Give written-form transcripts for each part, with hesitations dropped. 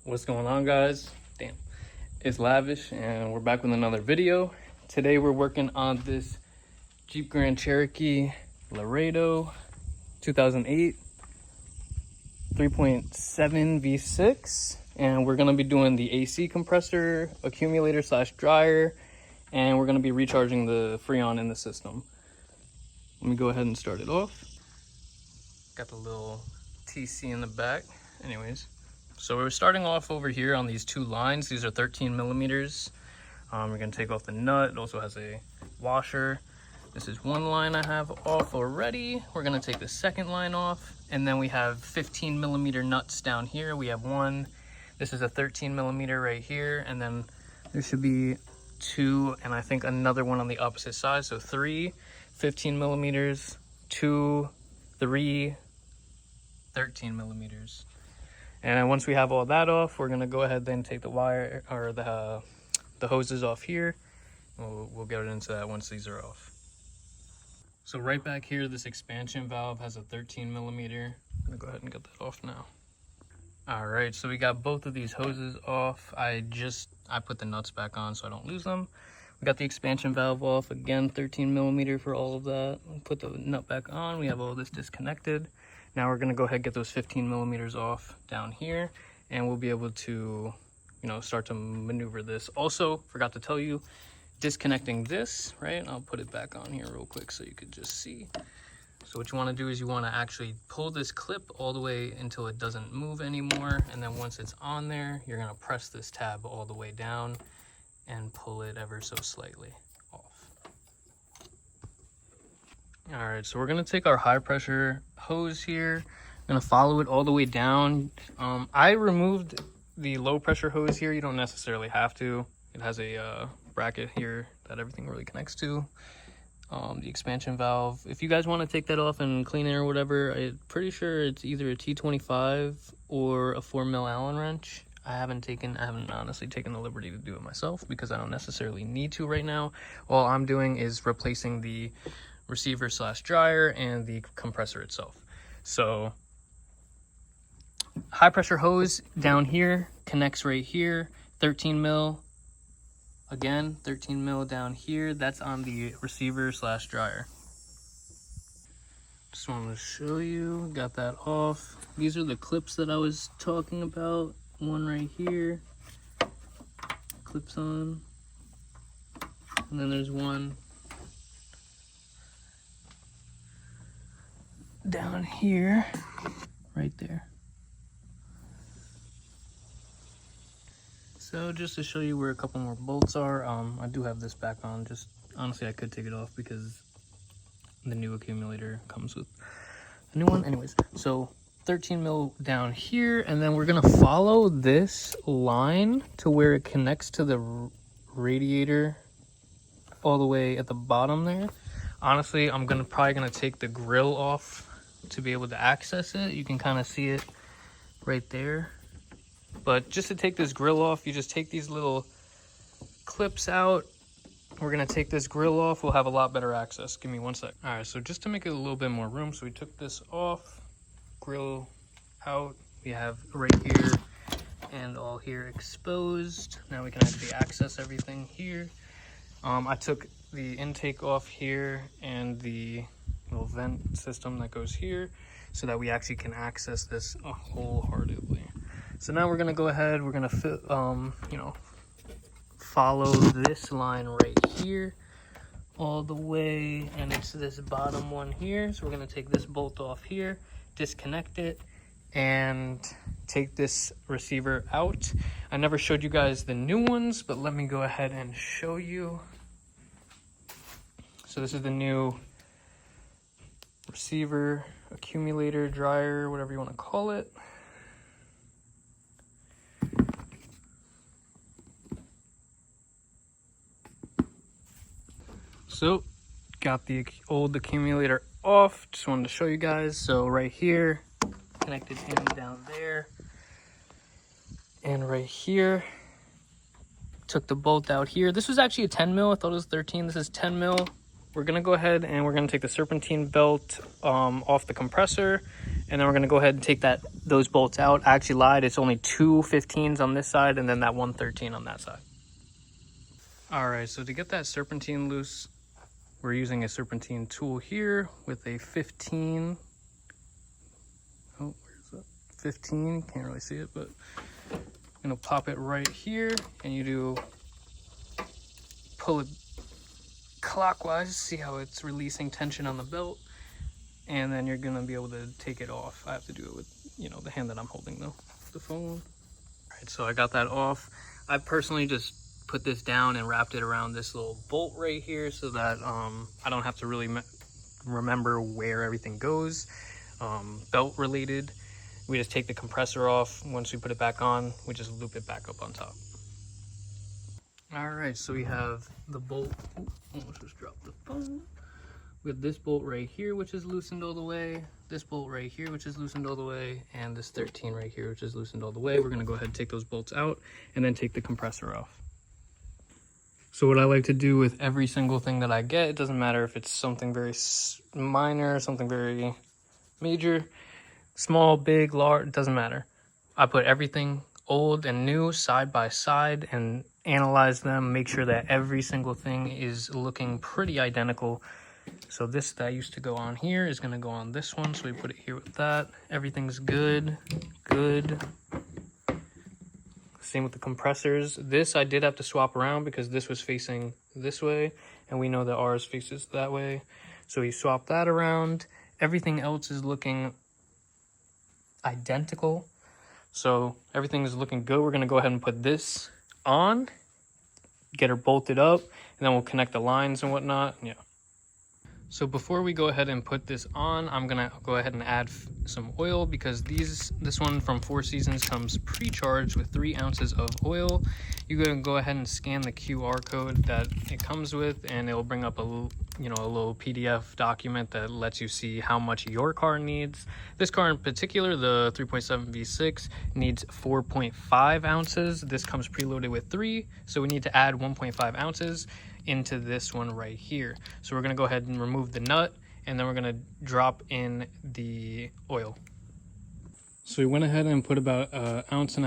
What's going on, guys? Damn, it's Lavish and we're back with another video. Today we're working on this Jeep Grand Cherokee Laredo 2008 3.7 V6, and we're gonna be doing the AC compressor, accumulator slash dryer, and we're gonna be recharging the Freon in the system. Let me go ahead and start it off. Got the little TC in the back. Anyways, so we're starting off over here on these two lines. These are 13 millimeters. We're gonna take off the nut. It also has a washer. This is one line I have off already. We're gonna take the second line off, and then we have 15 millimeter nuts down here. We have one. This is a 13 millimeter right here, and then there should be two, and I think another one on the opposite side. So three 15 millimeters, two, three 13 millimeters. And then once we have all that off, we're gonna go ahead then take the wire or the hoses off here. We'll get into that once these are off. So right back here, this expansion valve has a 13 millimeter. I'm gonna go ahead and get that off now. All right, so we got both of these hoses off. I put the nuts back on so I don't lose them. We got the expansion valve off, again 13 millimeter for all of that. Put the nut back on. We have all this disconnected. Now we're gonna go ahead and get those 15 millimeters off down here, and we'll be able to, start to maneuver this. Also, forgot to tell you, disconnecting this, right? I'll put it back on here real quick so you could just see. So what you wanna do is you wanna actually pull this clip all the way until it doesn't move anymore. And then once it's on there, you're gonna press this tab all the way down and pull it ever so slightly off. All right, so we're gonna take our high pressure hose here. I'm gonna follow it all the way down. I removed the low pressure hose here. You don't necessarily have to. It has a bracket here that everything really connects to. The expansion valve. If you guys want to take that off and clean it or whatever, I'm pretty sure it's either a T25 or a 4mm Allen wrench. I haven't honestly taken the liberty to do it myself because I don't necessarily need to right now. All I'm doing is replacing the receiver slash dryer and the compressor itself. So high pressure hose down here connects right here, 13 mil. Again, 13 mil down here. That's on the receiver slash dryer. Just wanted to show you, got that off. These are the clips that I was talking about. One right here, clips on. And then there's one down here, right there. So just to show you where a couple more bolts are, I do have this back on. Just honestly, I could take it off because the new accumulator comes with a new one. Anyways, so 13 mil down here, and then we're gonna follow this line to where it connects to the radiator all the way at the bottom there. Honestly, I'm probably gonna take the grill off to be able to access it. You can kind of see it right there. But just to take this grill off, you just take these little clips out. We're gonna take this grill off. We'll have a lot better access. Give me one sec. All right, so just to make it a little bit more room, so we took this off, grill out. We have right here and all here exposed. Now we can actually access everything here. I took the intake off here and the little vent system that goes here so that we actually can access this wholeheartedly. So now we're gonna go ahead, we're gonna follow this line right here all the way, and it's this bottom one here. So we're gonna take this bolt off here, disconnect it, and take this receiver out. I never showed you guys the new ones, but let me go ahead and show you. So this is the new receiver, accumulator, dryer, whatever you wanna call it. So, got the old accumulator off. Just wanted to show you guys. So right here, connected in down there. And right here, took the bolt out here. This was actually a 10 mil. I thought it was 13. This is 10 mil. We're gonna go ahead and we're gonna take the serpentine belt off the compressor, And then we're gonna go ahead and take those bolts out. I actually lied, it's only 2 15s on this side and then that 1 13 on that side. All right, so to get that serpentine loose, we're using a serpentine tool here with a 15. Oh, where's that? 15, can't really see it, but I'm gonna pop it right here, and you pull it clockwise, see how it's releasing tension on the belt, and then you're gonna be able to take it off. I have to do it with, the hand that I'm holding though, the phone. All right, so I got that off. I personally just put this down and wrapped it around this little bolt right here so that I don't have to really remember where everything goes. Belt related, we just take the compressor off. Once we put it back on, we just loop it back up on top. All right, so we have the bolt. Almost just dropped the phone. With this bolt right here, which is loosened all the way, this bolt right here, which is loosened all the way, and this 13 right here, which is loosened all the way. We're gonna go ahead and take those bolts out and then take the compressor off. So what I like to do with every single thing that I get, it doesn't matter if it's something very minor, something very major, small, big, large, it doesn't matter. I put everything old and new side by side and analyze them, make sure that every single thing is looking pretty identical. So this that used to go on here is going to go on this one, so we put it here with that. Everything's good. Same with the compressors. This I did have to swap around because this was facing this way, and we know that ours faces that way. So we swapped that around. Everything else is looking identical. So everything is looking good. We're gonna go ahead and put this on, get her bolted up, and then we'll connect the lines and whatnot. Yeah. So before we go ahead and put this on, I'm gonna go ahead and add some oil because this one from Four Seasons comes pre-charged with 3 ounces of oil. You can go ahead and scan the QR code that it comes with, and it'll bring up a little PDF document that lets you see how much your car needs. This car in particular, the 3.7 V6, needs 4.5 ounces. This comes preloaded with 3, so we need to add 1.5 ounces into this one right here. So we're going to go ahead and remove the nut, and then we're going to drop in the oil. So we went ahead and put about 1.5 ounces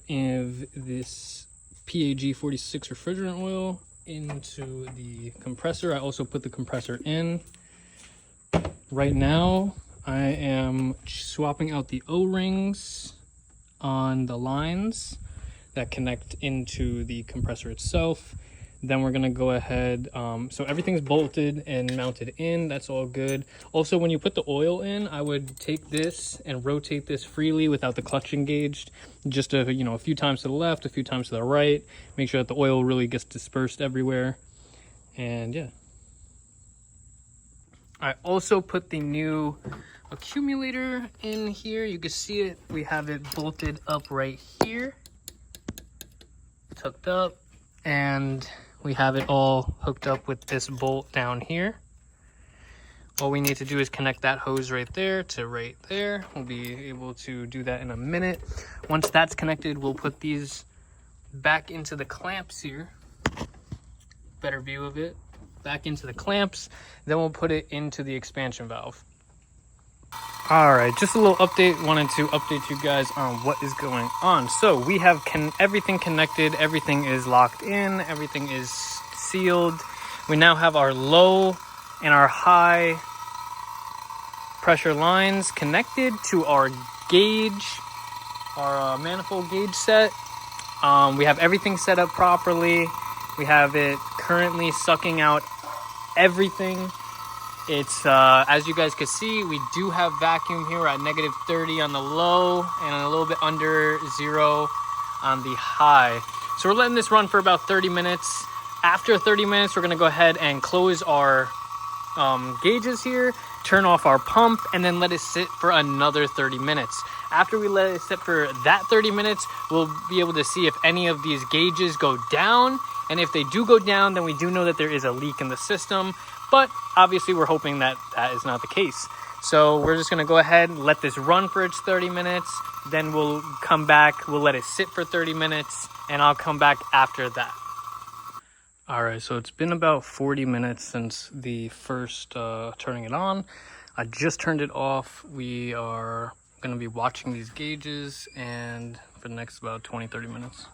of this PAG 46 refrigerant oil into the compressor. I also put the compressor in. Right now I am swapping out the O-rings on the lines that connect into the compressor itself. Then we're gonna go ahead, so everything's bolted and mounted in, that's all good. Also, when you put the oil in, I would take this and rotate this freely without the clutch engaged, just a few times to the left, a few times to the right, make sure that the oil really gets dispersed everywhere, and yeah. I also put the new accumulator in here. You can see it, we have it bolted up right here, tucked up, and we have it all hooked up with this bolt down here. All we need to do is connect that hose right there to right there. We'll be able to do that in a minute. Once that's connected, we'll put these back into the clamps here. Better view of it. Back into the clamps. Then we'll put it into the expansion valve. All right, just a little update. Wanted to update you guys on what is going on. So we have everything connected, everything is locked in, everything is sealed. We now have our low and our high pressure lines connected to our gauge, our manifold gauge set. We have everything set up properly. We have it currently sucking out everything. It's, as you guys can see, we do have vacuum here. We're at -30 on the low and a little bit under 0 on the high. So we're letting this run for about 30 minutes. After 30 minutes, we're gonna go ahead and close our gauges here, turn off our pump, and then let it sit for another 30 minutes. After we let it sit for that 30 minutes, we'll be able to see if any of these gauges go down. And if they do go down, then we do know that there is a leak in the system. But obviously we're hoping that that is not the case. So we're just gonna go ahead and let this run for its 30 minutes. Then we'll come back, we'll let it sit for 30 minutes, and I'll come back after that. All right, so it's been about 40 minutes since the first turning it on. I just turned it off. We are going to be watching these gauges and for the next about 20-30 minutes.